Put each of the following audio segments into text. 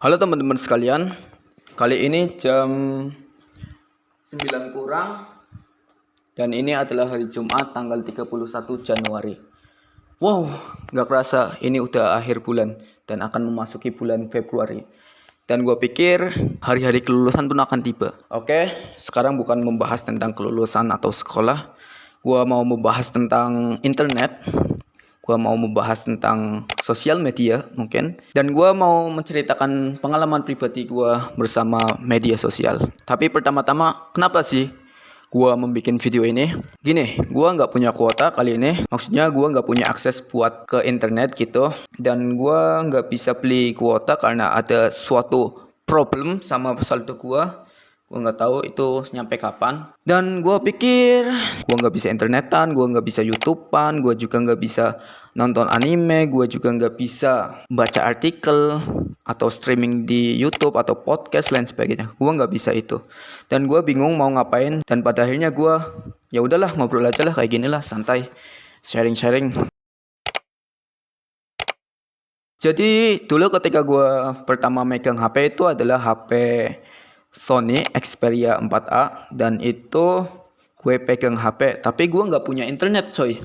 Halo teman-teman sekalian, kali ini jam 9 kurang dan ini adalah hari Jumat tanggal 31 Januari. Wow, gak kerasa ini udah akhir bulan dan akan memasuki bulan Februari. Dan gue pikir hari-hari kelulusan pun akan tiba. Oke, sekarang bukan membahas tentang kelulusan atau sekolah. Gue mau membahas tentang internet. Gue mau membahas tentang sosial media mungkin. Dan gue mau menceritakan pengalaman pribadi gue bersama media sosial. Tapi pertama-tama, kenapa sih gue membuat video ini? Gini, gue nggak punya kuota kali ini. Maksudnya gue nggak punya akses buat ke internet gitu. Dan gue nggak bisa beli kuota karena ada suatu problem sama saldo gue. Gue nggak tahu itu nyampe kapan. Dan gue pikir gue nggak bisa internetan, gue nggak bisa YouTubean, gue juga nggak bisa nonton anime, gue juga nggak bisa baca artikel atau streaming di YouTube atau podcast lain sebagainya. Gue nggak bisa itu. Dan gue bingung mau ngapain. Dan pada akhirnya gue ya udahlah ngobrol aja lah kayak gini lah, santai, sharing-sharing. Jadi dulu ketika gue pertama megang HP itu adalah HP Sony Xperia 4A. Dan itu gue pegang HP, tapi gue nggak punya internet coy.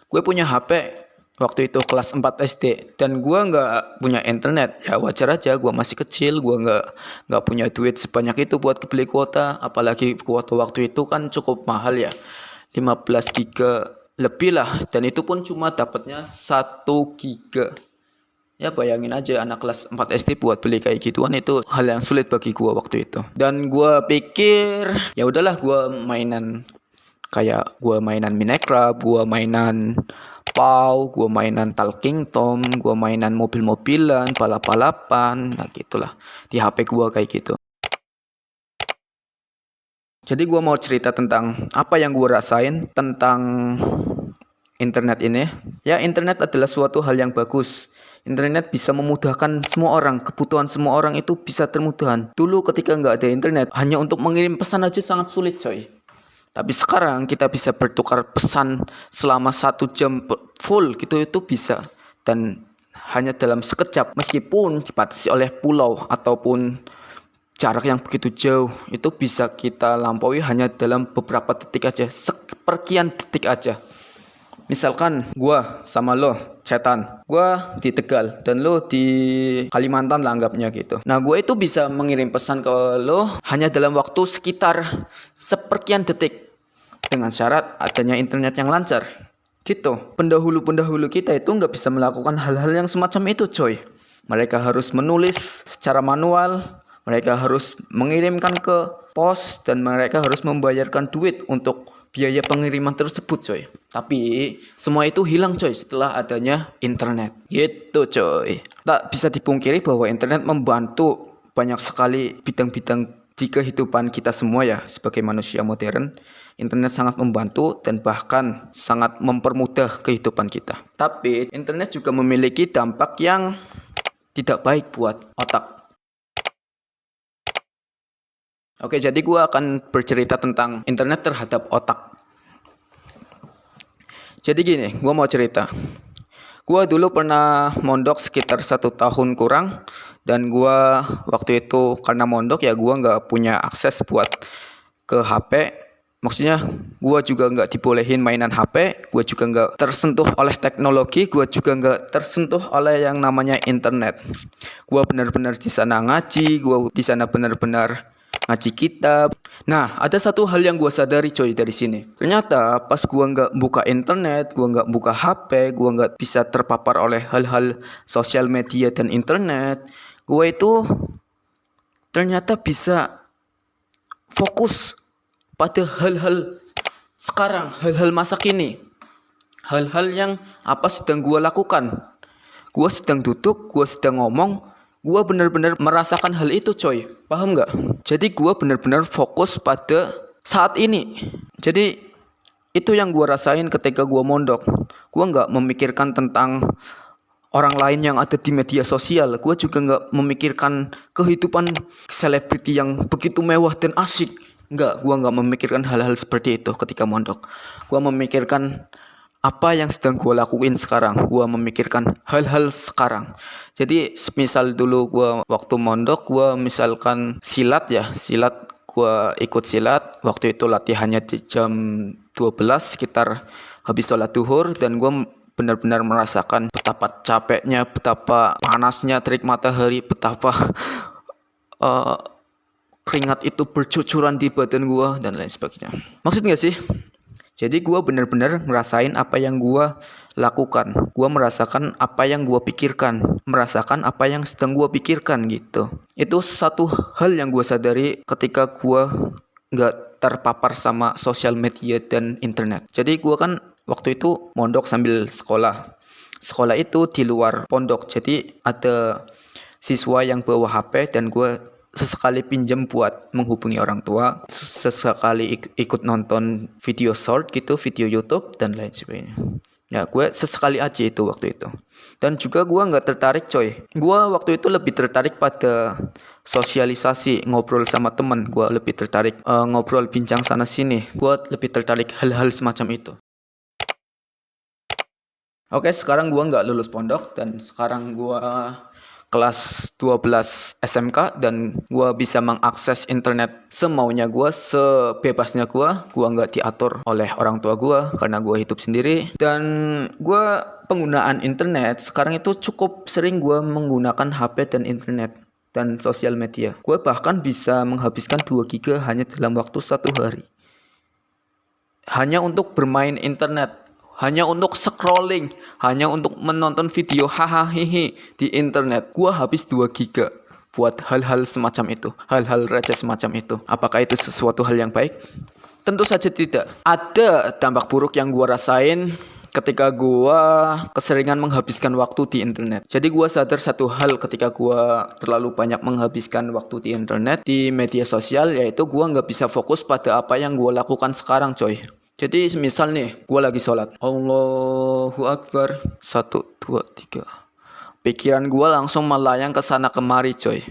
Gue punya HP waktu itu kelas 4 SD. Dan gue nggak punya internet. Ya wajar aja, gue masih kecil. Gue nggak punya duit sebanyak itu buat beli kuota. Apalagi kuota waktu itu kan cukup mahal ya, 15 giga lebih lah. Dan itu pun cuma dapatnya 1 giga. Ya bayangin aja anak kelas 4 SD buat beli kayak gituan, itu hal yang sulit bagi gua waktu itu. Dan gua pikir ya udahlah, gua mainan Minecraft, gua mainan PAW, gua mainan Talking Tom, gua mainan mobil-mobilan, balap-balapan, nah gitulah di HP gua kayak gitu. Jadi gua mau cerita tentang apa yang gua rasain tentang internet ini. Ya, internet adalah suatu hal yang bagus. Internet bisa memudahkan semua orang, kebutuhan semua orang itu bisa termudahkan. Dulu ketika nggak ada internet, hanya untuk mengirim pesan aja sangat sulit coy. Tapi sekarang kita bisa bertukar pesan selama 1 jam full gitu, itu bisa. Dan hanya dalam sekejap, meskipun dibatasi oleh pulau ataupun jarak yang begitu jauh, itu bisa kita lampaui hanya dalam beberapa detik aja, seperkian detik aja. Misalkan gua sama lo chatan, gua di Tegal dan lo di Kalimantan lah anggapnya gitu. Nah, gua itu bisa mengirim pesan ke lo hanya dalam waktu sekitar seperkian detik dengan syarat adanya internet yang lancar. Gitu. Pendahulu-pendahulu kita itu nggak bisa melakukan hal-hal yang semacam itu, coy. Mereka harus menulis secara manual, mereka harus mengirimkan ke pos, dan mereka harus membayarkan duit untuk biaya pengiriman tersebut coy. Tapi semua itu hilang coy setelah adanya internet. Gitu coy. Tak bisa dipungkiri bahwa internet membantu banyak sekali bidang-bidang di kehidupan kita semua ya, sebagai manusia modern. Internet sangat membantu dan bahkan sangat mempermudah kehidupan kita. Tapi internet juga memiliki dampak yang tidak baik buat otak. Oke, jadi gue akan bercerita tentang internet terhadap otak. Jadi gini, gue mau cerita. Gue dulu pernah mondok sekitar 1 tahun kurang. Dan gue waktu itu karena mondok ya, gue gak punya akses buat ke HP. Maksudnya gue juga gak dibolehin mainan HP. Gue juga gak tersentuh oleh teknologi. Gue juga gak tersentuh oleh yang namanya internet. Gue benar-benar di sana ngaji. Gue di sana benar-benar ngaji kitab. Nah, ada satu hal yang gue sadari coy dari sini. Ternyata pas gue nggak buka internet, gue nggak buka HP, gue nggak bisa terpapar oleh hal-hal sosial media dan internet, gue itu ternyata bisa fokus pada hal-hal sekarang, hal-hal masa kini, hal-hal yang apa sedang gue lakukan. Gue sedang duduk, gue sedang ngomong. Gue benar-benar merasakan hal itu coy. Paham gak? Jadi gue benar-benar fokus pada saat ini. Jadi itu yang gue rasain ketika gue mondok. Gue gak memikirkan tentang orang lain yang ada di media sosial. Gue juga gak memikirkan kehidupan selebriti yang begitu mewah dan asyik. Gue gak memikirkan hal-hal seperti itu ketika mondok. Gue memikirkan apa yang sedang gue lakuin sekarang. Gue memikirkan hal-hal sekarang. Jadi misal dulu gue waktu mondok, gue misalkan silat ya, silat gue ikut silat. Waktu itu latihannya di jam 12 sekitar habis sholat duhur, dan gue benar-benar merasakan betapa capeknya, betapa panasnya terik matahari, betapa eh, keringat itu bercucuran di badan gue dan lain sebagainya. Maksud gak sih? Jadi gue bener-bener ngerasain apa yang gue lakukan. Gue merasakan apa yang gue pikirkan. Merasakan apa yang sedang gue pikirkan gitu. Itu satu hal yang gue sadari ketika gue gak terpapar sama sosial media dan internet. Jadi gue kan waktu itu mondok sambil sekolah. Sekolah itu di luar pondok. Jadi ada siswa yang bawa HP dan gue sesekali pinjam buat menghubungi orang tua, sesekali ikut nonton video short gitu, video YouTube dan lain sebagainya. Ya gue sesekali aja itu waktu itu. Dan juga gue nggak tertarik coy. Gue waktu itu lebih tertarik pada sosialisasi, ngobrol sama temen. Gue lebih tertarik ngobrol bincang sana sini. Gue lebih tertarik hal-hal semacam itu. Oke, sekarang gue nggak lulus pondok dan sekarang gue kelas 12 SMK dan gue bisa mengakses internet semaunya gue, sebebasnya gue nggak diatur oleh orang tua gue karena gue hidup sendiri. Dan gue penggunaan internet sekarang itu cukup sering gue menggunakan HP dan internet dan sosial media. Gue bahkan bisa menghabiskan 2 GB hanya dalam waktu 1 hari hanya untuk bermain internet, hanya untuk scrolling, hanya untuk menonton video hahaha di internet. Gua habis 2 giga buat hal-hal semacam itu, hal-hal receh semacam itu. Apakah itu sesuatu hal yang baik? Tentu saja tidak. Ada dampak buruk yang gua rasain ketika gua keseringan menghabiskan waktu di internet. Jadi gua sadar satu hal ketika gua terlalu banyak menghabiskan waktu di internet, di media sosial, yaitu gua nggak bisa fokus pada apa yang gua lakukan sekarang coy. Jadi misal nih gua lagi sholat, Allahu Akbar, 1, 2, 3, pikiran gua langsung melayang ke sana kemari coy.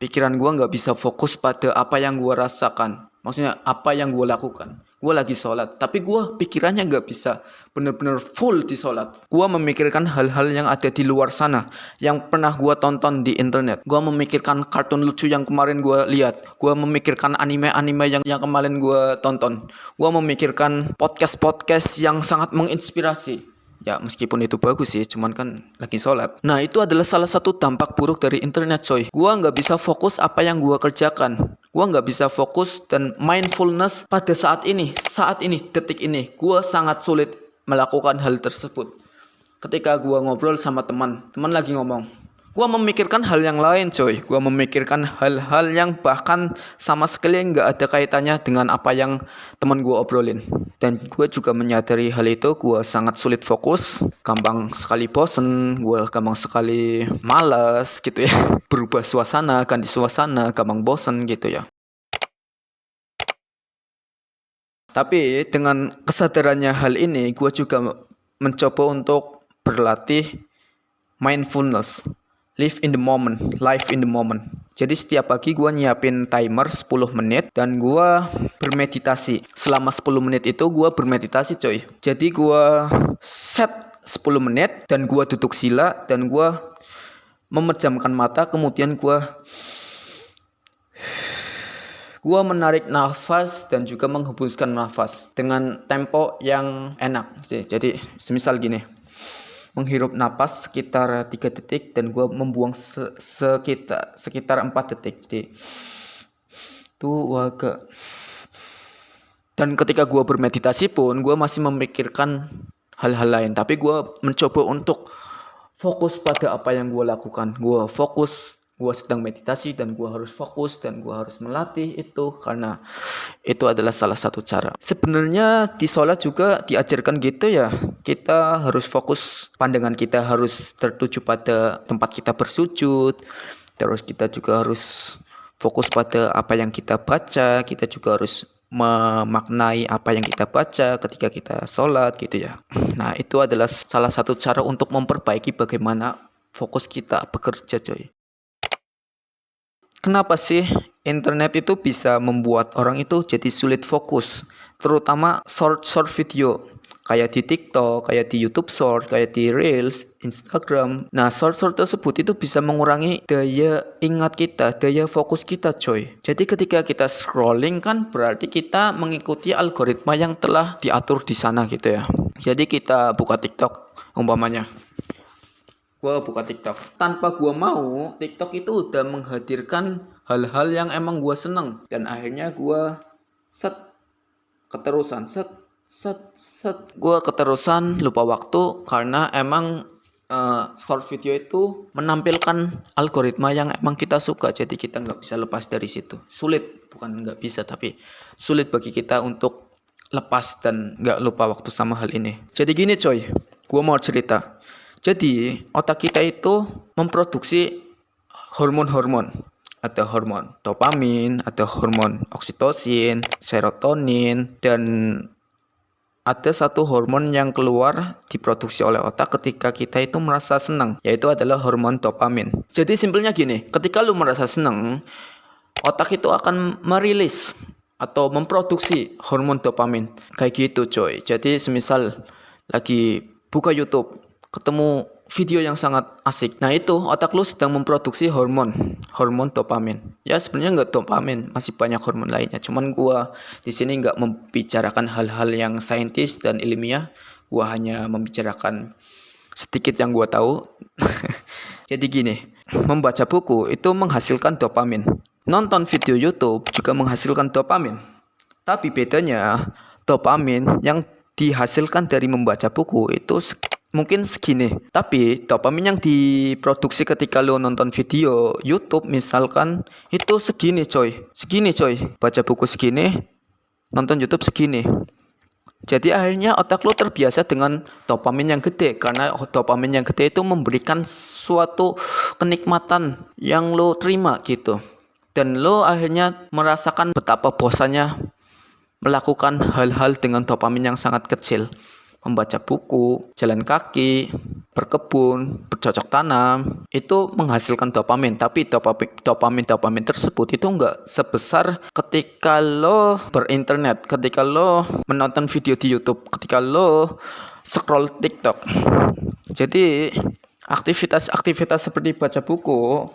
Pikiran gua nggak bisa fokus pada apa yang gua rasakan. Maksudnya apa yang gua lakukan. Gue lagi sholat, tapi gue pikirannya nggak bisa bener-bener full di sholat. Gue memikirkan hal-hal yang ada di luar sana, yang pernah gue tonton di internet. Gue memikirkan kartun lucu yang kemarin gue lihat. Gue memikirkan anime-anime yang kemarin gue tonton. Gue memikirkan podcast-podcast yang sangat menginspirasi. Ya meskipun itu bagus sih, cuman kan lagi sholat. Nah itu adalah salah satu dampak buruk dari internet coy. Gua nggak bisa fokus apa yang gua kerjakan. Gua nggak bisa fokus dan mindfulness pada saat ini, detik ini. Gua sangat sulit melakukan hal tersebut. Ketika gua ngobrol sama teman lagi ngomong, gua memikirkan hal yang lain coy. Gua memikirkan hal-hal yang bahkan sama sekali nggak ada kaitannya dengan apa yang teman gua obrolin. Dan gue juga menyadari hal itu, gue sangat sulit fokus, gampang sekali bosen, gue gampang sekali malas gitu ya. Berubah suasana, ganti suasana, gampang bosen gitu ya. Tapi dengan kesadarannya hal ini, gue juga mencoba untuk berlatih mindfulness. Live in the moment, life in the moment. Jadi setiap pagi gue nyiapin timer 10 menit dan gue bermeditasi. Selama 10 menit itu gue bermeditasi coy. Jadi gue set 10 menit dan gue duduk sila dan gue memejamkan mata, kemudian gue menarik nafas dan juga menghembuskan nafas dengan tempo yang enak. Jadi semisal gini, menghirup napas sekitar 3 detik dan gue membuang sekitar 4 detik. Jadi itu agak. Dan ketika gue bermeditasi pun gue masih memikirkan hal-hal lain, tapi gue mencoba untuk fokus pada apa yang gue lakukan. Gue fokus, gue sedang meditasi dan gue harus fokus dan gue harus melatih itu karena itu adalah salah satu cara. Sebenarnya di sholat juga diajarkan gitu ya. Kita harus fokus, pandangan kita harus tertuju pada tempat kita bersujud. Terus kita juga harus fokus pada apa yang kita baca. Kita juga harus memaknai apa yang kita baca ketika kita sholat gitu ya. Nah itu adalah salah satu cara untuk memperbaiki bagaimana fokus kita bekerja coy. Kenapa sih internet itu bisa membuat orang itu jadi sulit fokus, terutama short video? kayak di TikTok, kayak di YouTube Short, kayak di Reels, Instagram. Nah, short-short tersebut itu bisa mengurangi daya ingat kita, daya fokus kita, coy. Jadi ketika kita scrolling kan berarti kita mengikuti algoritma yang telah diatur di sana gitu ya. Jadi kita buka TikTok umpamanya. Gua buka TikTok. Tanpa gua mau, TikTok itu udah menghadirkan hal-hal yang emang gua seneng, dan akhirnya gua set keterusan gua keterusan lupa waktu karena emang short video itu menampilkan algoritma yang emang kita suka, jadi kita nggak bisa lepas dari situ. Sulit, bukan nggak bisa, tapi sulit bagi kita untuk lepas dan nggak lupa waktu sama hal ini. Jadi gini coy, gua mau cerita. Jadi otak kita itu memproduksi hormon-hormon. Ada hormon dopamin, ada hormon oksitosin, serotonin, dan ada satu hormon yang keluar diproduksi oleh otak ketika kita itu merasa senang, yaitu adalah hormon dopamin. Jadi simpelnya gini, ketika lu merasa senang, otak itu akan merilis atau memproduksi hormon dopamin. Kayak gitu coy. Jadi semisal lagi buka YouTube, ketemu video yang sangat asik. Nah itu otak lu sedang memproduksi hormon dopamin. Ya sebenarnya nggak dopamin, masih banyak hormon lainnya. Cuman gua di sini nggak membicarakan hal-hal yang saintis dan ilmiah. Gua hanya membicarakan sedikit yang gua tahu. Jadi gini, membaca buku itu menghasilkan dopamin. Nonton video YouTube juga menghasilkan dopamin. Tapi bedanya, dopamin yang dihasilkan dari membaca buku itu mungkin segini, tapi dopamin yang diproduksi ketika lo nonton video YouTube misalkan itu segini coy, baca buku segini, nonton YouTube segini. Jadi akhirnya otak lo terbiasa dengan dopamin yang gede, karena dopamin yang gede itu memberikan suatu kenikmatan yang lo terima gitu, dan lo akhirnya merasakan betapa bosannya melakukan hal-hal dengan dopamin yang sangat kecil. Membaca buku, jalan kaki, berkebun, bercocok tanam, itu menghasilkan dopamin. Tapi dopamin tersebut itu enggak sebesar ketika lo berinternet, ketika lo menonton video di YouTube, ketika lo scroll TikTok. Jadi aktivitas seperti baca buku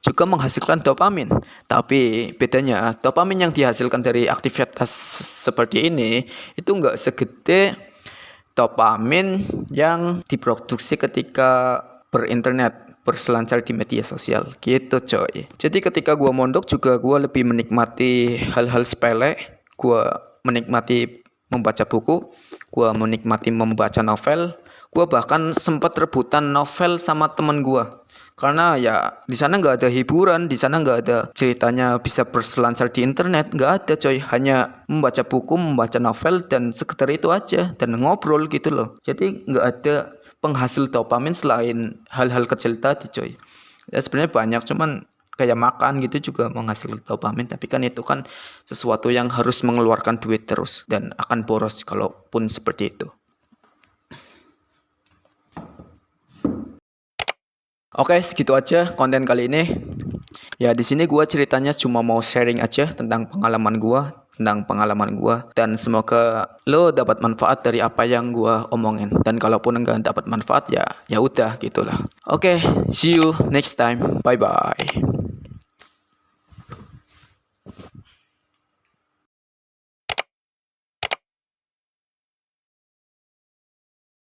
juga menghasilkan dopamin. Tapi bedanya, dopamin yang dihasilkan dari aktivitas seperti ini itu enggak segede dopamin yang diproduksi ketika berinternet, berselancar di media sosial gitu coy. Jadi ketika gua mondok juga gua lebih menikmati hal-hal sepele. Gua menikmati membaca buku, gua menikmati membaca novel. Gua bahkan sempat rebutan novel sama temen gua. Karena ya di sana nggak ada hiburan, di sana nggak ada ceritanya bisa berselancar di internet, nggak ada coy. Hanya membaca buku, membaca novel, dan sekedar itu aja, dan ngobrol gitu loh. Jadi nggak ada penghasil dopamin selain hal-hal kecil tadi coy. Ya sebenarnya banyak, cuman kayak makan gitu juga menghasilkan dopamin, tapi kan itu kan sesuatu yang harus mengeluarkan duit terus dan akan boros kalaupun seperti itu. Oke, segitu aja konten kali ini. Ya, di sini gua ceritanya cuma mau sharing aja tentang pengalaman gua, dan semoga lo dapat manfaat dari apa yang gua omongin. Dan kalaupun enggak dapat manfaat ya udah gitulah. Oke, see you next time. Bye bye.